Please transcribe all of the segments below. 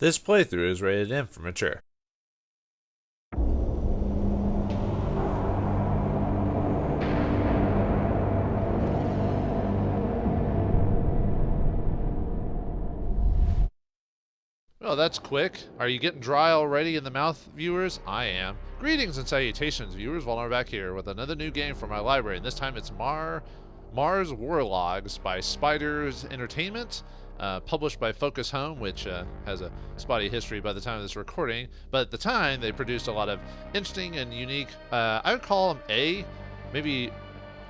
This playthrough is rated M for mature. Well, that's quick. Are you getting dry already in the mouth, viewers? I am. Greetings and salutations, viewers. Vauldemare back here with another new game from my library, and this time it's Mars Warlogs by Spiders Entertainment, published by Focus Home, which has a spotty history by the time of this recording. But at the time, they produced a lot of interesting and unique, I would call them maybe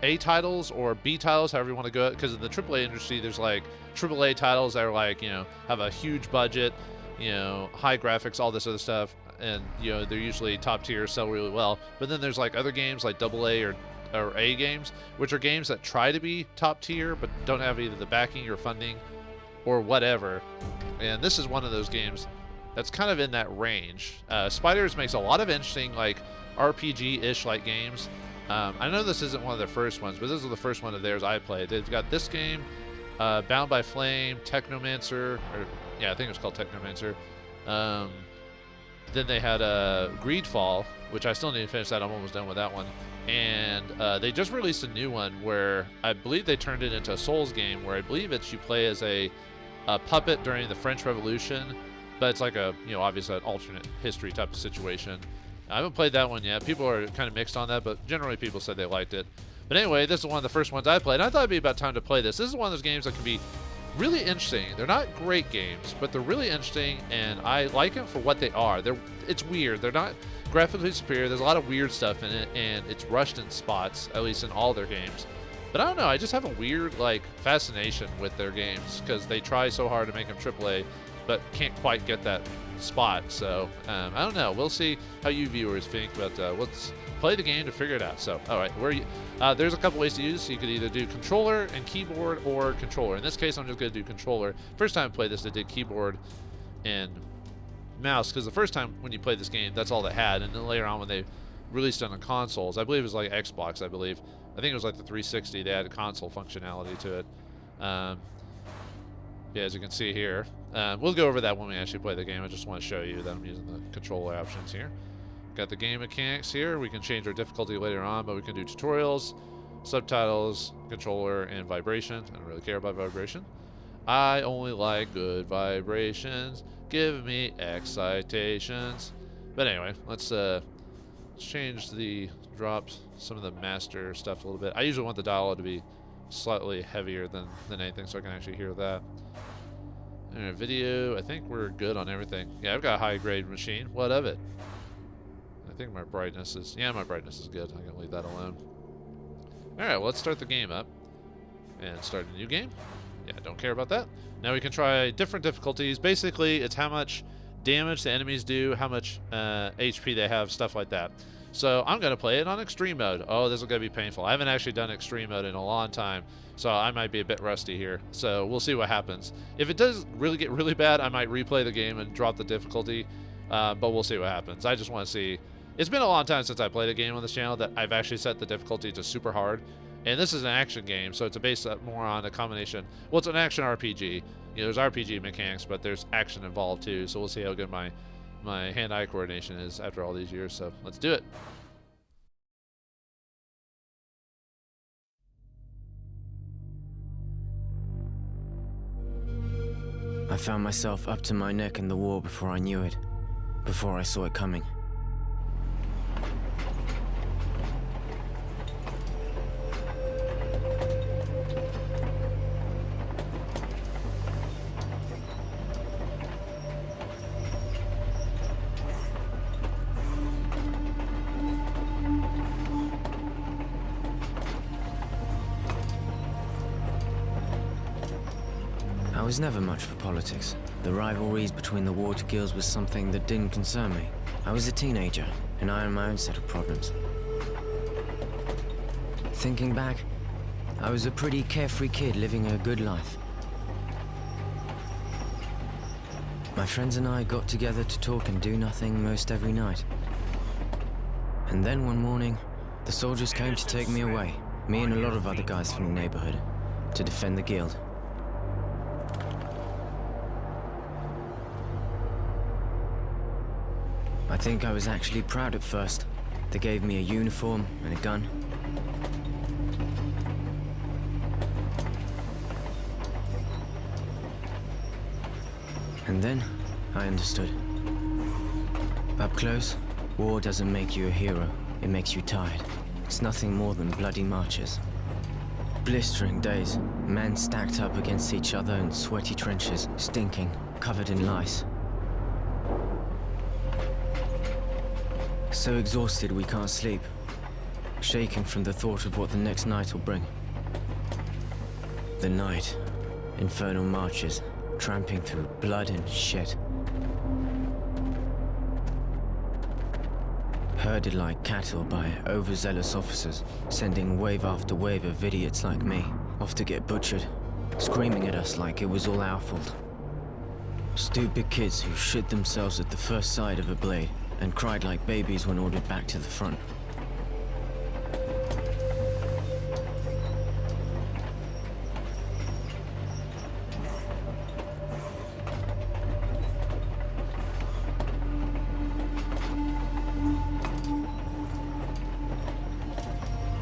A titles or B titles, however you want to go, because in the AAA industry, there's like AAA titles that are like, have a huge budget, high graphics, all this other stuff, and they're usually top tier, sell really well. But then there's like other games like AA or A games, which are games that try to be top tier but don't have either the backing or funding or whatever. And this is one of those games that's kind of in that range. Spiders makes a lot of interesting like RPG-ish like games. I know this isn't one of their first ones, but this is the first one of theirs I played. They've got this game, Bound by Flame, Technomancer, I think it was called Technomancer. Then they had Greedfall, which I still need to finish that. I'm almost done with that one. And they just released a new one where I believe they turned it into a Souls game, where I believe it's you play as a puppet during the French Revolution, but it's like obviously an alternate history type of situation. I haven't played that one yet. People are kind of mixed on that, but generally people said they liked it. But anyway, this is one of the first ones I played. I thought it'd be about time to play this. This is one of those games that can be really interesting. They're not great games, but they're really interesting, and I like them for what they are. It's weird. They're not graphically superior. There's a lot of weird stuff in it, and it's rushed in spots, at least in all their games. But I don't know. I just have a weird fascination with their games because they try so hard to make them AAA, but can't quite get that spot. So I don't know. We'll see how you viewers think, but let's play the game to figure it out. So all right, there's a couple ways to use. So you could either do controller and keyboard or controller. In this case, I'm just going to do controller. First time I played this, I did keyboard and mouse, because the first time when you played this game, that's all they had. And then later on when they released it on consoles, I believe it was like Xbox, I think it was like the 360, they had a console functionality to it. As you can see here, we'll go over that when we actually play the game. I just want to show you that I'm using the controller options here. Got the game mechanics here. We can change our difficulty later on, but we can do tutorials, subtitles, controller, and vibration. I don't really care about vibration. I only like good vibrations. Give me excitations. But anyway, let's change drop some of the master stuff a little bit. I usually want the dialogue to be slightly heavier than anything, so I can actually hear that. And video, I think we're good on everything. Yeah, I've got a high grade machine. What of it? I think my brightness is good. I can leave that alone. Alright, well, let's start the game up and start a new game. Yeah, don't care about that. Now we can try different difficulties. Basically, it's how much damage the enemies do, how much HP they have, stuff like that. So I'm going to play it on extreme mode. Oh, this is going to be painful. I haven't actually done extreme mode in a long time, so I might be a bit rusty here. So we'll see what happens. If it does really get really bad, I might replay the game and drop the difficulty, but we'll see what happens. I just want to see. It's been a long time since I played a game on this channel that I've actually set the difficulty to super hard. And this is an action game, so it's based more on a combination. Well, it's an action RPG. There's RPG mechanics, but there's action involved too. So we'll see how good my hand-eye coordination is after all these years. So let's do it. I found myself up to my neck in the war before I knew it, before I saw it coming. I was never much for politics. The rivalries between the water guilds was something that didn't concern me. I was a teenager, and I had my own set of problems. Thinking back, I was a pretty carefree kid living a good life. My friends and I got together to talk and do nothing most every night. And then one morning, the soldiers came to take me away, me and a lot of other guys from the neighborhood, to defend the guild. I think I was actually proud at first. They gave me a uniform and a gun. And then, I understood. Up close, war doesn't make you a hero. It makes you tired. It's nothing more than bloody marches. Blistering days, men stacked up against each other in sweaty trenches, stinking, covered in lice. So exhausted we can't sleep, shaking from the thought of what the next night will bring. The night, infernal marches, tramping through blood and shit. Herded like cattle by overzealous officers, sending wave after wave of idiots like me off to get butchered, screaming at us like it was all our fault. Stupid kids who shit themselves at the first sight of a blade and cried like babies when ordered back to the front.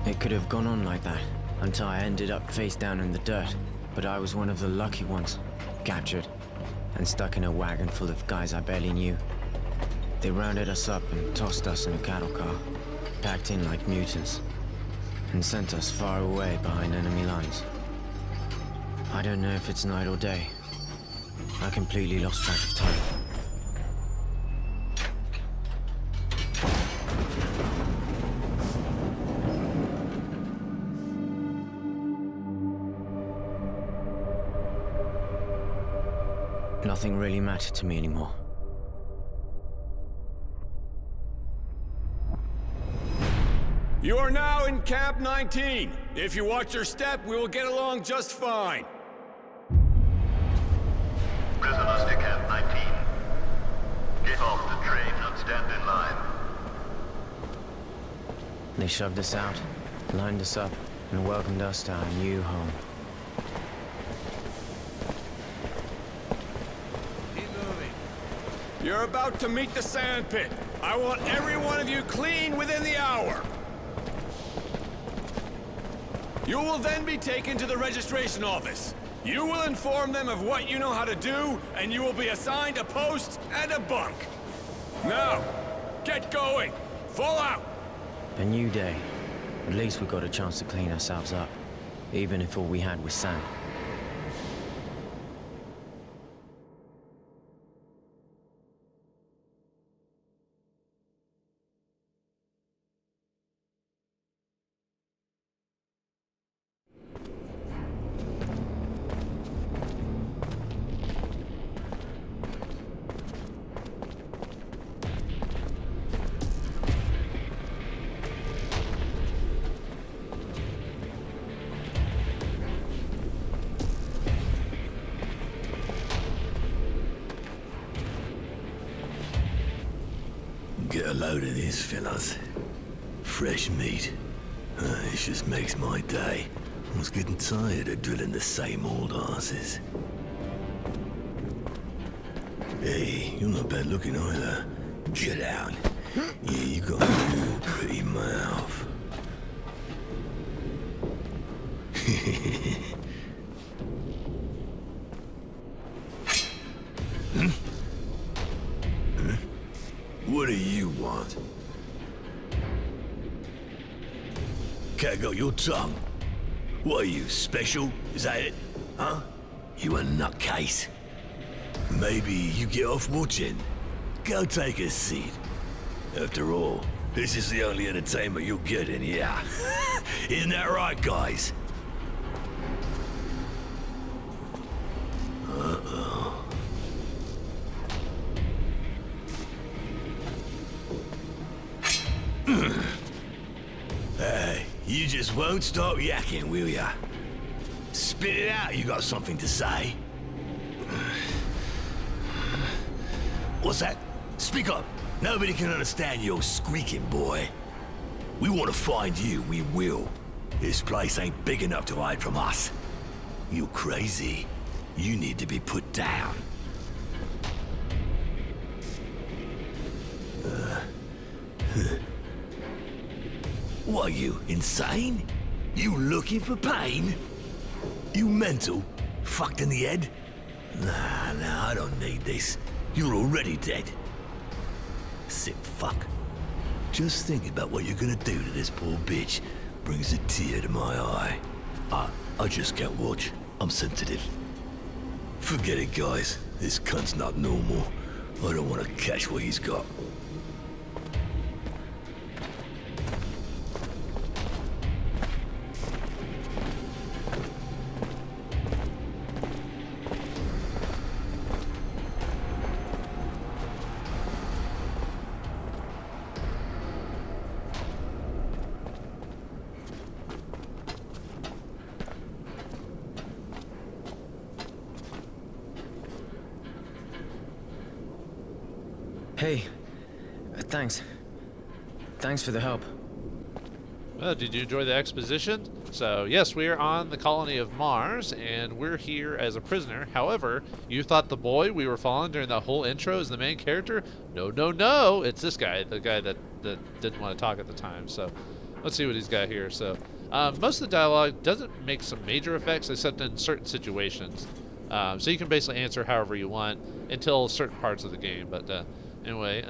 It could have gone on like that, until I ended up face down in the dirt, but I was one of the lucky ones, captured, and stuck in a wagon full of guys I barely knew. They rounded us up and tossed us in a cattle car, packed in like mutants, and sent us far away behind enemy lines. I don't know if it's night or day. I completely lost track of time. Nothing really mattered to me anymore. You are now in Camp 19. If you watch your step, we will get along just fine. Prisoners to Camp 19. Get off the train and stand in line. They shoved us out, lined us up, and welcomed us to our new home. You're about to meet the sandpit. I want every one of you clean within the hour. You will then be taken to the registration office. You will inform them of what you know how to do, and you will be assigned a post and a bunk. Now, get going. Fall out. A new day. At least we got a chance to clean ourselves up, even if all we had was sand. Get a load of this, fellas. Fresh meat. This just makes my day. I was getting tired of drilling the same old asses. Hey, you're not bad looking either. Get out. Yeah, you got a real pretty mouth. What do you want? Cat got your tongue. What are you, special? Is that it? Huh? You a nutcase? Maybe you get off watching. Go take a seat. After all, this is the only entertainment you'll get in here. Isn't that right, guys? You just won't stop yakking, will ya? Spit it out, you got something to say. What's that? Speak up. Nobody can understand your squeaking, boy. We want to find you, we will. This place ain't big enough to hide from us. You crazy. You need to be put down. What are you, insane? You looking for pain? You mental? Fucked in the head? Nah, I don't need this. You're already dead. Sick fuck. Just thinking about what you're gonna do to this poor bitch brings a tear to my eye. I just can't watch. I'm sensitive. Forget it, guys. This cunt's not normal. I don't want to catch what he's got. Hey, thanks. Thanks for the help. Well, did you enjoy the exposition? So, yes, we are on the colony of Mars, and we're here as a prisoner. However, you thought the boy we were following during that whole intro is the main character? No. It's this guy, the guy that didn't want to talk at the time. So, let's see what he's got here. So, most of the dialogue doesn't make some major effects, except in certain situations. So you can basically answer however you want until certain parts of the game. But anyway,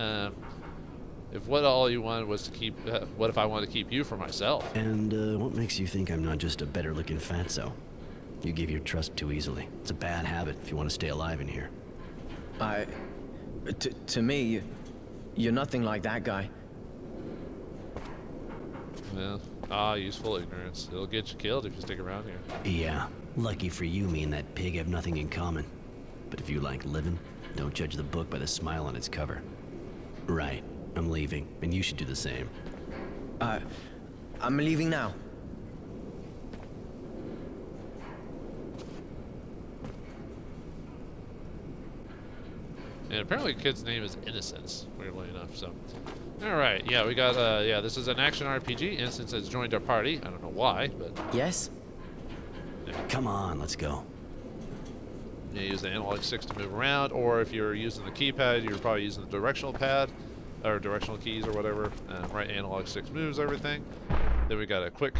if what all you wanted was to keep, what if I wanted to keep you for myself? And what makes you think I'm not just a better-looking fatso? You give your trust too easily. It's a bad habit if you want to stay alive in here. To me, you're nothing like that guy. Well, useful ignorance. It'll get you killed if you stick around here. Yeah, lucky for you, me and that pig have nothing in common. But if you like living, don't judge the book by the smile on its cover. Right, I'm leaving, and you should do the same. I'm leaving now. And apparently the kid's name is Innocence, weirdly enough, so. Alright, yeah, we got, this is an action RPG. Innocence has joined our party. I don't know why, but... Yes? Come on, let's go. You use the analog sticks to move around, or if you're using the keypad, you're probably using the directional pad, or directional keys or whatever. Right analog sticks moves everything. Then we got a quick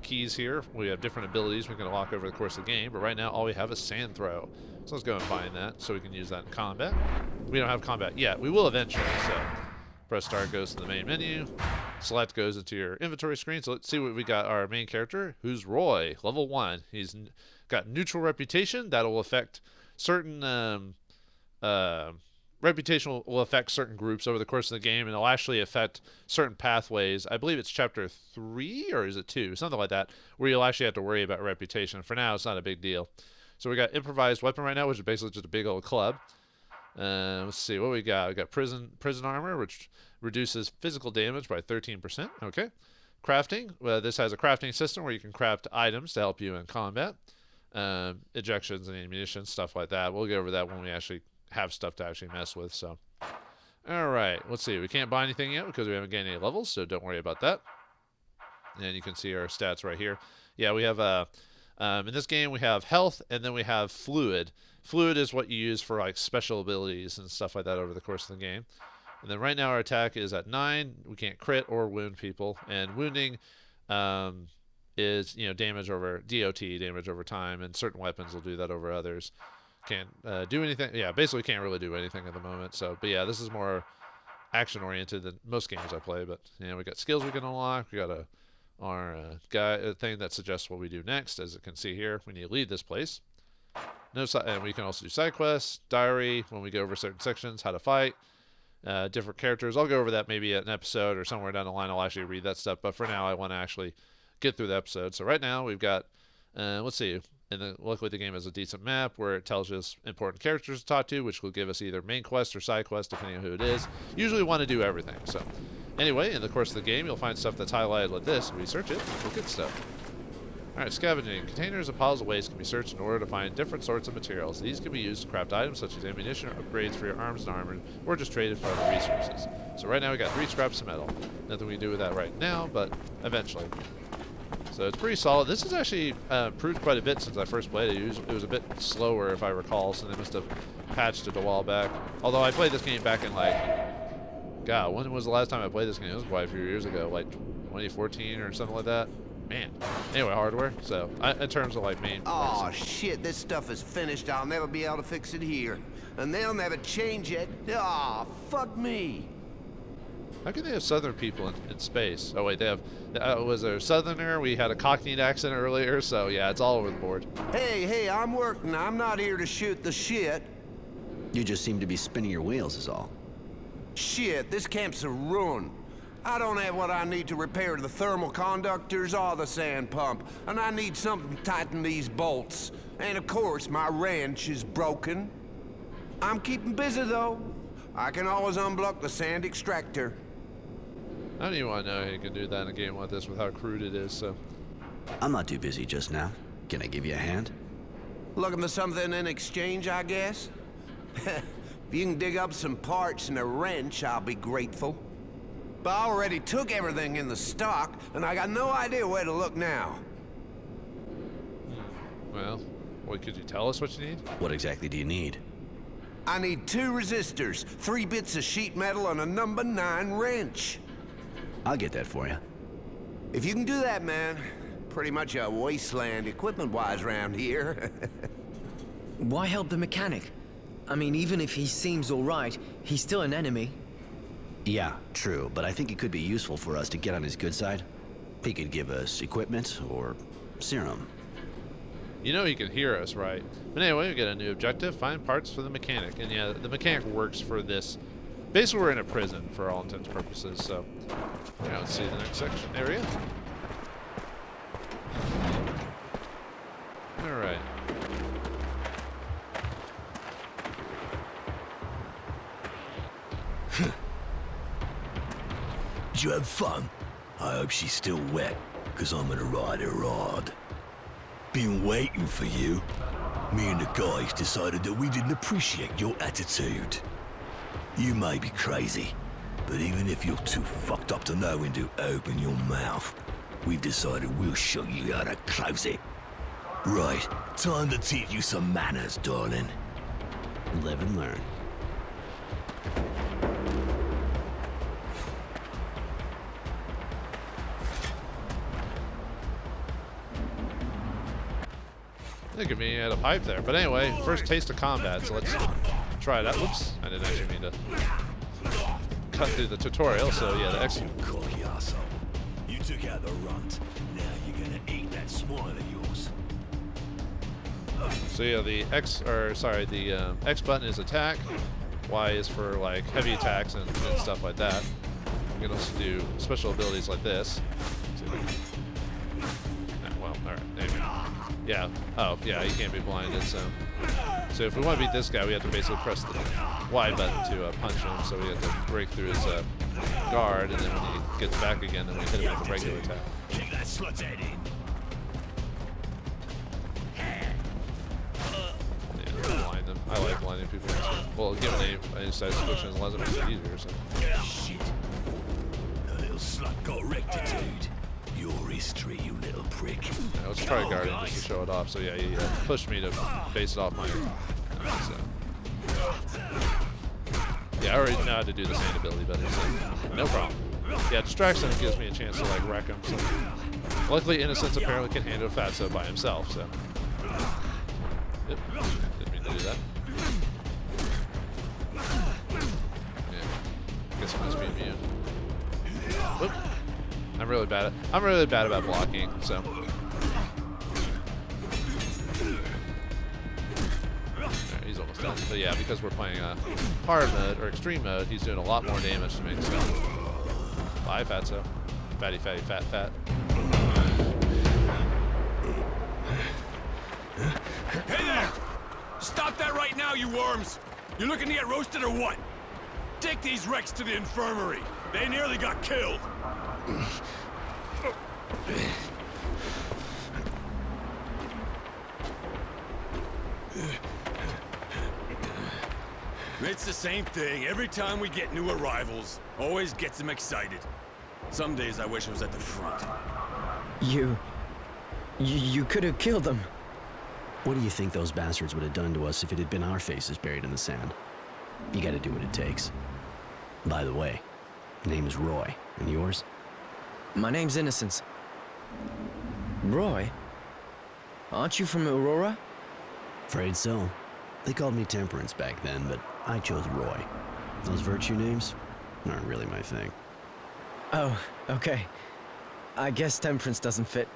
keys here. We have different abilities we can unlock over the course of the game, but right now all we have is sand throw. So let's go and find that so we can use that in combat. We don't have combat yet. We will eventually, so press start goes to the main menu. Select goes into your inventory screen. So let's see what we got. Our main character, who's Roy, level 1. He's got neutral reputation. That'll affect certain reputation will affect certain groups over the course of the game, and it'll actually affect certain pathways. I believe it's chapter 3 or is it 2, something like that, where you'll actually have to worry about reputation. For now, it's not a big deal. So we got improvised weapon right now, which is basically just a big old club. Let's see what we got. We got prison armor, which reduces physical damage by 13%. Okay. Crafting. Well, this has a crafting system where you can craft items to help you in combat. Ejections and ammunition, stuff like that. We'll go over that when we actually have stuff to actually mess with. So, all right. Let's see. We can't buy anything yet because we haven't gained any levels, so don't worry about that. And you can see our stats right here. Yeah, we have in this game we have health, and then we have fluid. Fluid is what you use for like special abilities and stuff like that over the course of the game. And then right now our attack is at 9. We can't crit or wound people, and wounding is damage over DOT, damage over time, and certain weapons will do that over others. Can't do anything. Yeah, basically can't really do anything at the moment. So, but yeah, this is more action oriented than most games I play. But we got skills we can unlock. We got our thing that suggests what we do next. As you can see here, we need to lead this place. And we can also do side quests, diary when we go over certain sections, how to fight, different characters. I'll go over that maybe at an episode or somewhere down the line. I'll actually read that stuff. But for now, I want to actually get through the episode. So right now we've got, let's see. And luckily the game has a decent map where it tells us important characters to talk to, which will give us either main quest or side quest, depending on who it is. Usually we want to do everything. So anyway, in the course of the game, you'll find stuff that's highlighted like this. Research it. We'll get stuff. All right, scavenging. Containers and piles of waste can be searched in order to find different sorts of materials. These can be used to craft items such as ammunition or upgrades for your arms and armor, or just traded for other resources. So right now we got 3 scraps of metal. Nothing we can do with that right now, but eventually. So it's pretty solid. This has actually improved quite a bit since I first played it. It was a bit slower, if I recall, so they must have patched it a while back. Although I played this game back in, like, God, when was the last time I played this game? It was quite a few years ago, like 2014 or something like that. Man. Anyway, hardware. So, in terms of like main. Oh shit, this stuff is finished. I'll never be able to fix it here. And they'll never change it. Ah, fuck me. How can they have Southern people in space? Oh wait, they have. Was there a Southerner? We had a Cockney accent earlier, so yeah, it's all over the board. Hey, I'm working. I'm not here to shoot the shit. You just seem to be spinning your wheels is all. Shit, this camp's a ruin. I don't have what I need to repair the thermal conductors or the sand pump, and I need something to tighten these bolts. And of course, my wrench is broken. I'm keeping busy though. I can always unblock the sand extractor. I don't even want to know how you can do that in a game like this with how crude it is, so. I'm not too busy just now. Can I give you a hand? Looking for something in exchange, I guess? If you can dig up some parts and a wrench, I'll be grateful. But I already took everything in the stock, and I got no idea where to look now. Well, could you tell us what you need? What exactly do you need? I need 2 resistors, 3 bits of sheet metal, and a number 9 wrench. I'll get that for you. If you can do that, man, pretty much a wasteland equipment-wise around here. Why help the mechanic? I mean, even if he seems alright, he's still an enemy. Yeah, true, but I think it could be useful for us to get on his good side. He could give us equipment or serum. You know he can hear us, right? But anyway, we get a new objective, find parts for the mechanic. And yeah, the mechanic works for this. Basically, we're in a prison for all intents and purposes, so. Now let's see the next section area. Alright. Did you have fun? I hope she's still wet, because I'm gonna ride her hard. Been waiting for you. Me and the guys decided that we didn't appreciate your attitude. You may be crazy, but even if you're too fucked up to know when to open your mouth, we've decided we'll show you how to close it. Right, time to teach you some manners, darling. Live and learn. Look at me, I had a pipe there. But anyway, first taste of combat, so let's try that. Whoops, I didn't actually mean to cut through the tutorial, so yeah, the X. Cocky asshole. You took out the runt. Now you're gonna eat that smile of yours. So yeah, the X button is attack, Y is for like heavy attacks and stuff like that. You can also do special abilities like this. Well, alright, anyway. Yeah, oh, yeah, he can't be blinded, so if we want to beat this guy, we have to basically press the Y button to punch him, so we have to break through his guard, and then when he gets back again, then we hit him with a regular attack. Kick that slut's head in. Yeah, blind them. I like blinding people. Well, given any side switches, unless it makes it easier, so. Shit. The little slut got rectitude. Your history, you little prick. Yeah, let's try guarding just to show it off. So yeah, he pushed me to base it off my. Yeah, I already know how to do the sand ability better, so no problem. Yeah, distraction gives me a chance to like wreck him. So luckily, Innocence apparently can handle Fatso by himself. So yep, didn't mean to do that. Yeah, guess he must be immune. Whoop. I'm really bad about blocking, so. Right, he's almost done. But yeah, because we're playing hard mode or extreme mode, he's doing a lot more damage to me. So. Bye, Fatso. Fatty, fatty, fat, fat. Hey there! Stop that right now, you worms! You looking to get roasted or what? Take these wrecks to the infirmary. They nearly got killed. It's the same thing every time we get new arrivals. Always gets them excited. Some days I wish I was at the front. You could have killed them. What do you think those bastards would have done to us if it had been our faces buried in the sand? You gotta do what it takes. By the way, name's Roy, and yours? My name's Innocence. Roy? Aren't you from Aurora? Afraid so. They called me Temperance back then, but I chose Roy. Those virtue names aren't really my thing. Oh, okay. I guess Temperance doesn't fit.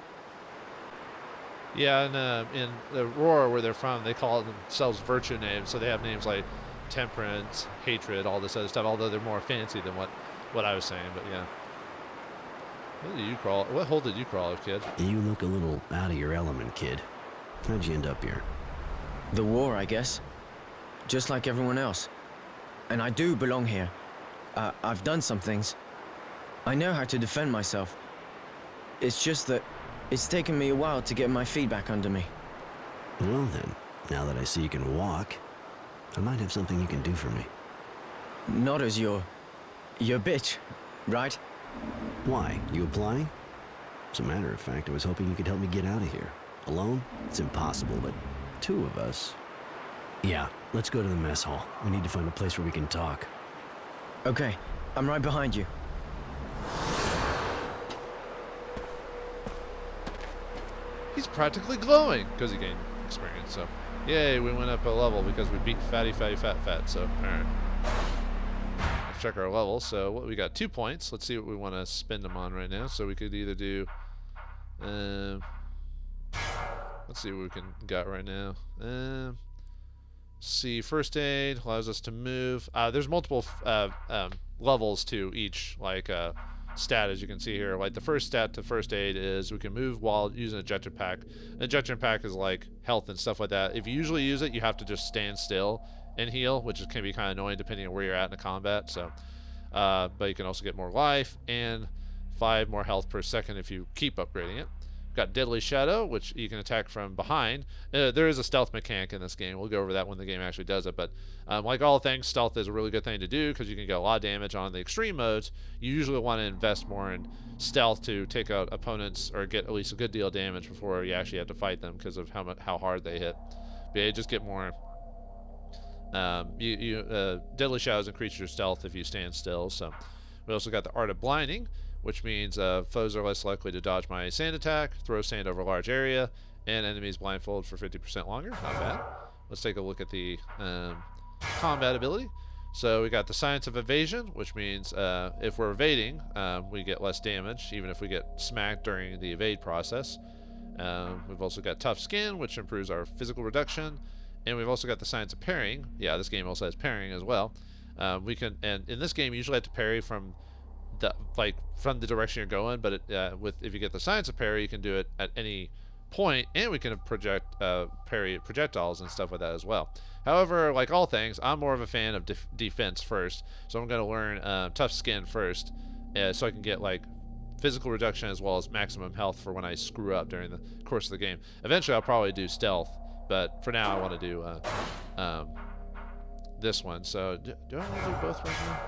Yeah, and in Aurora, where they're from, they call themselves virtue names, so they have names like Temperance, Hatred, all this other stuff, although they're more fancy than what I was saying, but yeah. What did you crawl? What hole did you crawl, kid? You look a little out of your element, kid. How'd you end up here? The war, I guess. Just like everyone else. And I do belong here. I've done some things. I know how to defend myself. It's just that it's taken me a while to get my feet back under me. Well then, now that I see you can walk, I might have something you can do for me. Not as your bitch, right? Why? You applying? As a matter of fact, I was hoping you could help me get out of here. Alone? It's impossible, but 2 of us. Yeah, let's go to the mess hall. We need to find a place where we can talk. Okay, I'm right behind you. He's practically glowing because he gained experience. So, yay, we went up a level because we beat Fatty, Fat. So, all right. Let's check our levels. So, what we got 2 points. Let's see what we want to spend them on right now. So, we could either do. Let's see what we got right now. See, first aid allows us to move. There's multiple levels to each stat, as you can see here. Like the first stat to first aid is we can move while using a ejector pack. An ejector pack is like health and stuff like that. If you usually use it, you have to just stand still and heal, which can be kind of annoying depending on where you're at in the combat. So, but you can also get more life and 5 more health per second if you keep upgrading it. Got Deadly Shadow, which you can attack from behind. There is a stealth mechanic in this game. We'll go over that when the game actually does it. But like all things, stealth is a really good thing to do because you can get a lot of damage on the extreme modes. You usually want to invest more in stealth to take out opponents or get at least a good deal of damage before you actually have to fight them because of how hard they hit. But yeah, you just get more. Deadly Shadows increase your stealth if you stand still. So we also got the Art of Blinding, which means foes are less likely to dodge my sand attack, throw sand over a large area, and enemies blindfold for 50% longer. Not bad. Let's take a look at the combat ability. So we got the Science of Evasion, which means if we're evading, we get less damage, even if we get smacked during the evade process. We've also got Tough Skin, which improves our physical reduction, and we've also got the Science of Parrying. Yeah, this game also has parrying as well. And in this game, you usually have to parry from the direction you're going, but if you get the Science of Parry, you can do it at any point, and we can parry projectiles and stuff like that as well. However, like all things, I'm more of a fan of defense first, so I'm going to learn Tough Skin first, so I can get physical reduction as well as maximum health for when I screw up during the course of the game. Eventually, I'll probably do Stealth, but for now, I want to do this one. So, do I want to do both right now?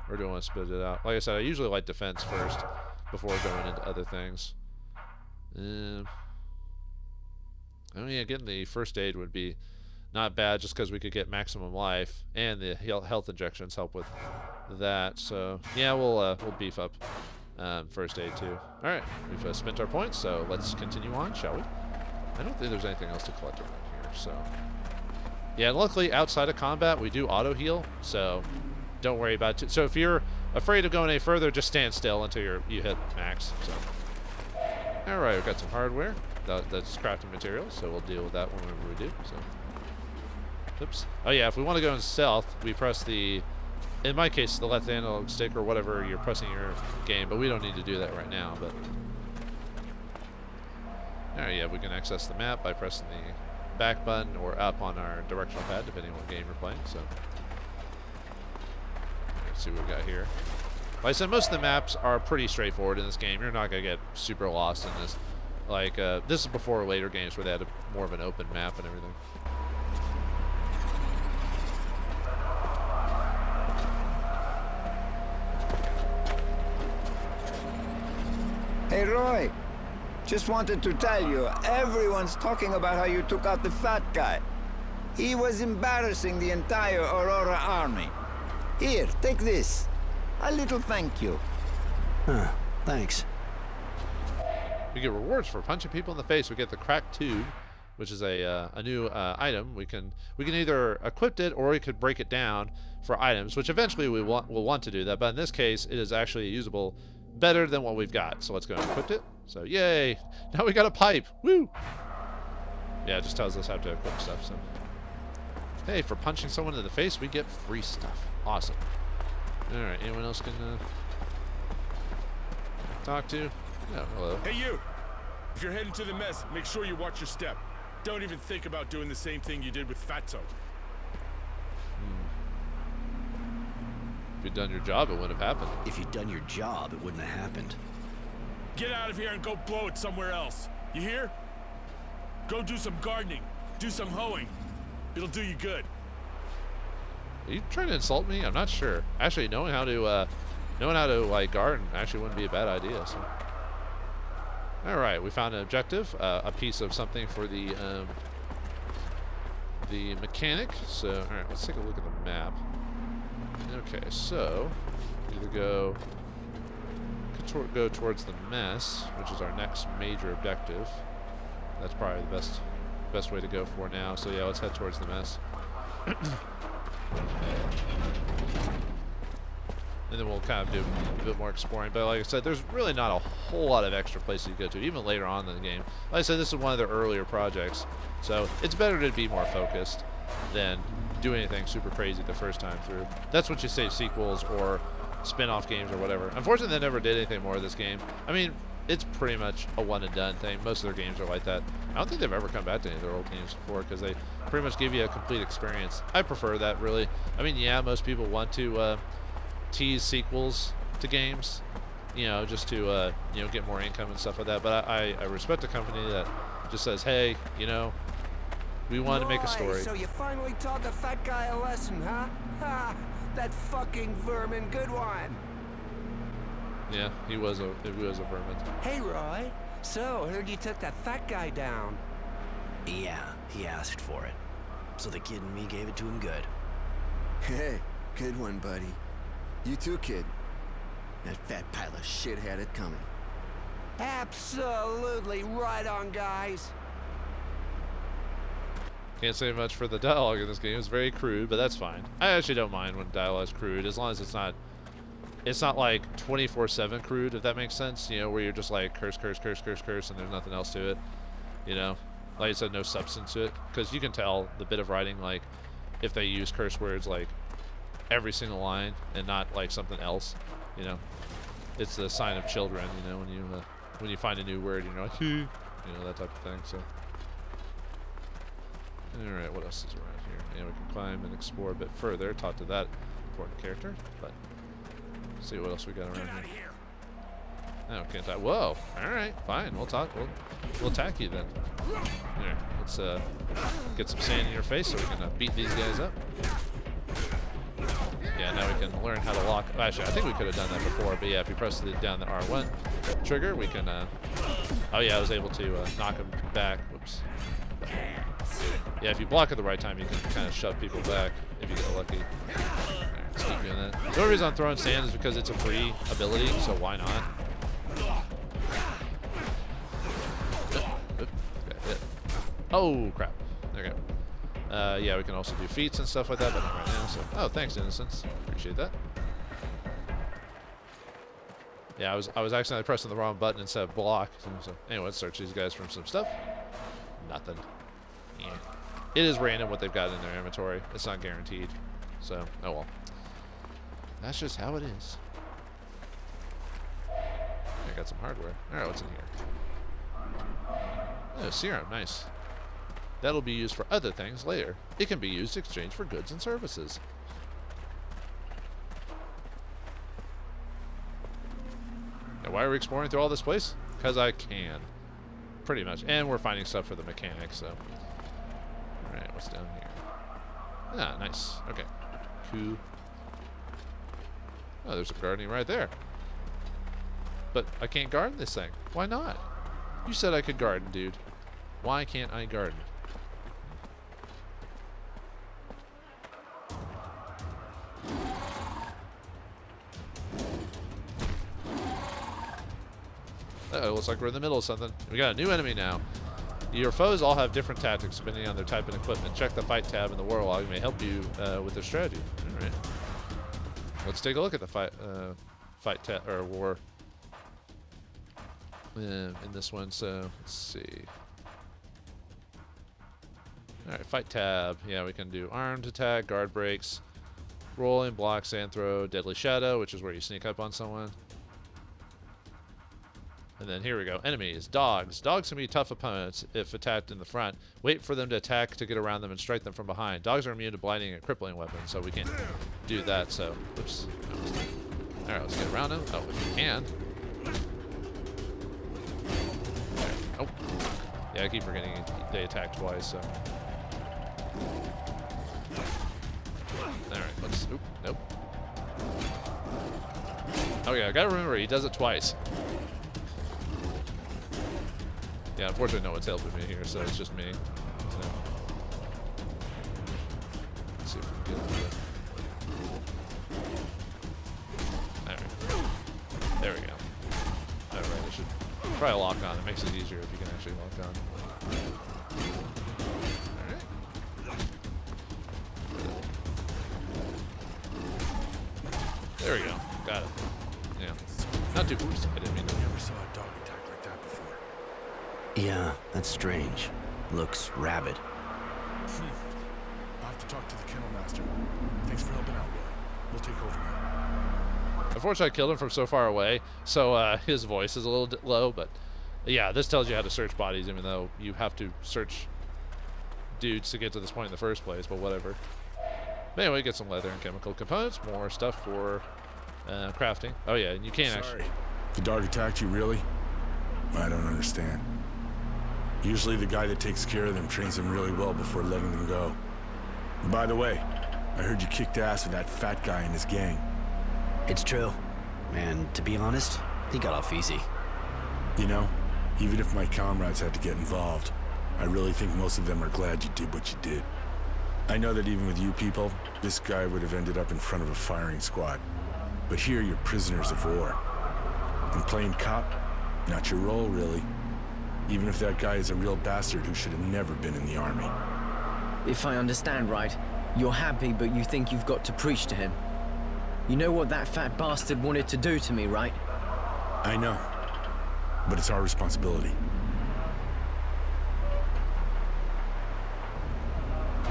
Or do I want to split it out? Like I said, I usually like defense first before going into other things. Oh yeah, getting the first aid would be not bad just because we could get maximum life, and the health injections help with that. So yeah, we'll beef up first aid too. All right, we've spent our points, so let's continue on, shall we? I don't think there's anything else to collect around here. So yeah, luckily outside of combat we do auto heal, so don't worry about it. So if you're afraid of going any further, just stand still until you hit max. So, all right, we've got some hardware. That's crafting materials, so we'll deal with that whenever we do. So, oops. Oh yeah, if we want to go in stealth, we press in my case, the left analog stick or whatever you're pressing your game. But we don't need to do that right now. But all right, yeah, we can access the map by pressing the back button or up on our directional pad, depending on what game you're playing. So. See what we got here. Like I said, most of the maps are pretty straightforward in this game. You're not going to get super lost in this. This is before later games where they had more of an open map and everything. Hey, Roy. Just wanted to tell you, everyone's talking about how you took out the fat guy. He was embarrassing the entire Aurora army. Here, take this. A little thank you. Huh. Thanks. We get rewards for punching people in the face. We get the cracked tube, which is a new item. We can either equip it or we could break it down for items, which eventually we'll want to do that. But in this case, it is actually usable better than what we've got. So let's go and equip it. So yay! Now we got a pipe. Woo! Yeah, it just tells us how to equip stuff. So hey, for punching someone in the face, we get free stuff. Awesome. All right, anyone else can talk to? No, hello. Hey, you! If you're heading to the mess, make sure you watch your step. Don't even think about doing the same thing you did with Fatso. If you'd done your job, it wouldn't have happened. If you'd done your job, it wouldn't have happened. Get out of here and go blow it somewhere else. You hear? Go do some gardening. Do some hoeing. It'll do you good. Are you trying to insult me? I'm not sure. Actually, knowing how to like garden actually wouldn't be a bad idea. So. All right, we found an objective, a piece of something for the mechanic. So, all right, let's take a look at the map. Okay, so either go towards the mess, which is our next major objective. That's probably the best way to go for now. So yeah, let's head towards the mess. And then we'll kind of do a bit more exploring. But like I said, there's really not a whole lot of extra places to go to, even later on in the game. Like I said, this is one of their earlier projects. So it's better to be more focused than do anything super crazy the first time through. That's what you say sequels or spin-off games or whatever. Unfortunately, they never did anything more of this game. I mean, it's pretty much a one-and-done thing. Most of their games are like that. I don't think they've ever come back to any of their old games before because they pretty much give you a complete experience. I prefer that, really. I mean, yeah, most people want to tease sequels to games, you know, just to you know, get more income and stuff like that. But I respect a company that just says, hey, you know, we want to make a story. So you finally taught the fat guy a lesson, huh? Ha! That fucking vermin, good one. Yeah, he was a vermin. Hey, Roy. So, heard you took that fat guy down. Yeah, he asked for it. So the kid and me gave it to him good. Hey, good one, buddy. You too, kid. That fat pile of shit had it coming. Absolutely right on, guys. Can't say much for the dialogue in this game. It's very crude, but that's fine. I actually don't mind when dialogue's crude, as long as it's not like 24/7 crude, if that makes sense. You know, where you're just like curse, curse, curse, curse, curse, and there's nothing else to it. You know, like I said, no substance to it, because you can tell the bit of writing, like if they use curse words like every single line and not like something else. You know, it's the sign of children. You know, when you find a new word, you're like, you know, that type of thing. So. Alright, what else is around here? Yeah, we can climb and explore a bit further. Talk to that important character, but let's see what else we got around here. Oh, can't talk. Whoa! Alright, fine. We'll talk. We'll attack you then. Alright, let's get some sand in your face so we can beat these guys up. Yeah, now we can learn how to lock. Actually, I think we could have done that before, but yeah, if you press down the R1 trigger, we can. Oh yeah, I was able to knock him back. Whoops. Yeah, if you block at the right time, you can kind of shove people back if you get lucky. Alright, let's keep doing that. The only reason I'm throwing sand is because it's a free ability, so why not? Oh, crap. Okay. Yeah, we can also do feats and stuff like that, but not right now. So, oh, thanks, Innocence. Appreciate that. Yeah, I was accidentally pressing the wrong button instead of block. So anyway, let's search these guys for some stuff. Nothing. Yeah. It is random what they've got in their inventory. It's not guaranteed. So, oh well. That's just how it is. I got some hardware. Alright, what's in here? Oh, serum. Nice. That'll be used for other things later. It can be used to exchange for goods and services. Now, why are we exploring through all this place? Because I can. Pretty much. And we're finding stuff for the mechanics, so. Alright, what's down here? Ah, nice. Okay. Cool. Oh, there's a gardening right there. But I can't garden this thing. Why not? You said I could garden, dude. Why can't I garden? Uh-oh, looks like we're in the middle of something. We got a new enemy now. Your foes all have different tactics depending on their type and equipment. Check the fight tab in the war log. It may help you with their strategy. All right. Let's take a look at the fight tab or war in this one. So let's see. All right, fight tab. Yeah, we can do armed attack, guard breaks, rolling, block, sand throw, deadly shadow, which is where you sneak up on someone. And then here we go. Enemies. Dogs. Dogs can be tough opponents if attacked in the front. Wait for them to attack to get around them and strike them from behind. Dogs are immune to blinding and crippling weapons, so we can't do that. So, oops. All right, let's get around them. Oh, if you can. There. Oh. Yeah, I keep forgetting they attack twice, so. All right, let's. Oop, nope. Oh yeah, I gotta remember he does it twice. Yeah, unfortunately, no one's helping me here, so it's just me. So. Let's see if we can get into it. Alright. There we go. Alright, I should try a lock on. It makes it easier if you can actually lock on. Alright. There we go. Got it. Yeah. Not too. Oops, I didn't mean to. Never saw a dog attack like that before. Yeah, that's strange. Looks rabid. I'll have to talk to the kennel master. Thanks for helping out, Roy. We'll take over now. Unfortunately, I killed him from so far away, so his voice is a little low, but yeah, this tells you how to search bodies, even though you have to search dudes to get to this point in the first place, but whatever. But anyway, get some leather and chemical components, more stuff for crafting. Oh yeah, and you can't actually... The dog attacked you, really? I don't understand. Usually the guy that takes care of them trains them really well before letting them go. And by the way, I heard you kicked ass with that fat guy and his gang. It's true. And to be honest, he got off easy. You know, even if my comrades had to get involved, I really think most of them are glad you did what you did. I know that even with you people, this guy would have ended up in front of a firing squad. But here you're prisoners of war. And playing cop, not your role, really. Even if that guy is a real bastard who should have never been in the army. If I understand right, you're happy, but you think you've got to preach to him. You know what that fat bastard wanted to do to me, right? I know. But it's our responsibility.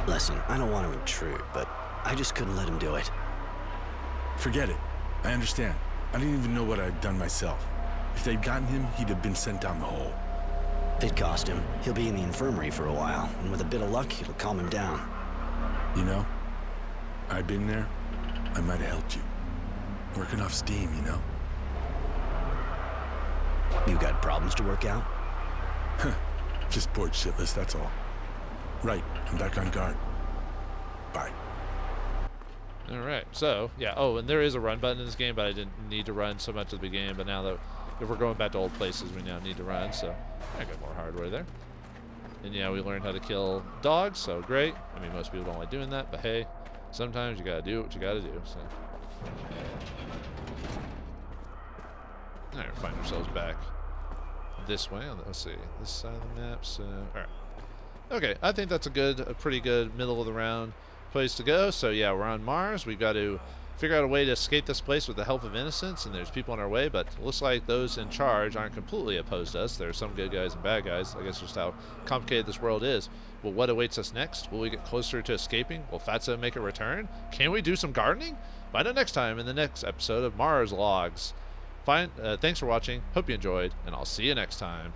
Listen, I don't want to intrude, but I just couldn't let him do it. Forget it. I understand. I didn't even know what I'd done myself. If they'd gotten him, he'd have been sent down the hole. It cost him. He'll be in the infirmary for a while, and with a bit of luck, it'll calm him down. You know, I've been there. I might have helped you. Working off steam, you know? You got problems to work out? Just bored shitless, that's all. Right, I'm back on guard. Bye. Alright, so, yeah, oh, and there is a run button in this game, but I didn't need to run so much at the beginning, but now that if we're going back to old places, we now need to run, so I got more hardware there. And yeah, we learned how to kill dogs, so great. I mean, most people don't like doing that, but hey, sometimes you gotta do what you gotta do, so. Alright, find ourselves back this way. Let's see, this side of the map, so, alright. Okay, I think that's a pretty good middle of the round place to go. So yeah, we're on Mars. We've got to figure out a way to escape this place with the help of innocents, and there's people on our way, but it looks like those in charge aren't completely opposed to us. There are some good guys and bad guys. I guess just how complicated this world is. Well, what awaits us next? Will we get closer to escaping? Will Fatso make a return? Can we do some gardening? Find out next time in the next episode of Mars Logs. Thanks for watching. Hope you enjoyed, and I'll see you next time.